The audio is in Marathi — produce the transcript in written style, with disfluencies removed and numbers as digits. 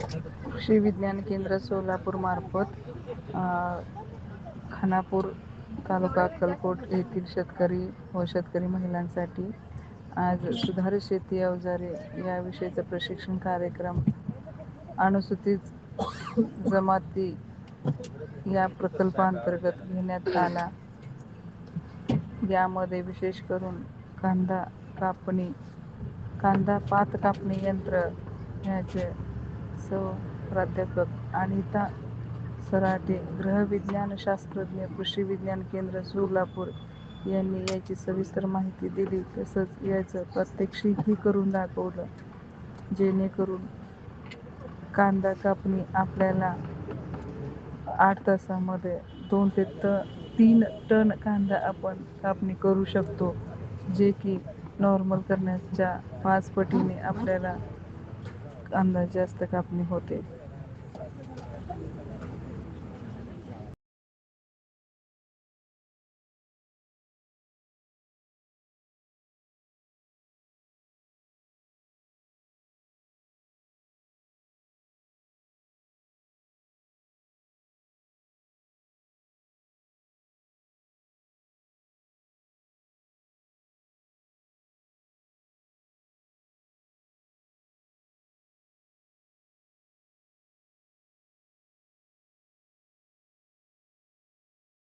कृषी विज्ञान केंद्र सोलापूर मार्फत खानापूर तालुका अक्कलकोट येथील शेतकरी व शेतकरी महिलांसाठी आज सुधारित शेती अवजारे या विषयीचा प्रशिक्षण कार्यक्रम अनुसूचित जमाती या प्रकल्पांतर्गत घेण्यात आला. यामध्ये विशेष करून कांदा पात कापणी यंत्र ह्याचे प्राध्यापक अनिता सराटे, गृहविज्ञान शास्त्रज्ञ, कृषी विज्ञान केंद्र सोलापूर यांनी याची सविस्तर माहिती दिली. तसंच याचं प्रात्यक्षिकही करून दाखवलं, जेणेकरून कांदा कापणी आपल्याला 8 तासामध्ये 2 ते 3 टन कांदा आपण कापणी करू शकतो, जे की नॉर्मल करण्याच्या 5 पटीने आपल्याला कांदा जास्त कापणी होते.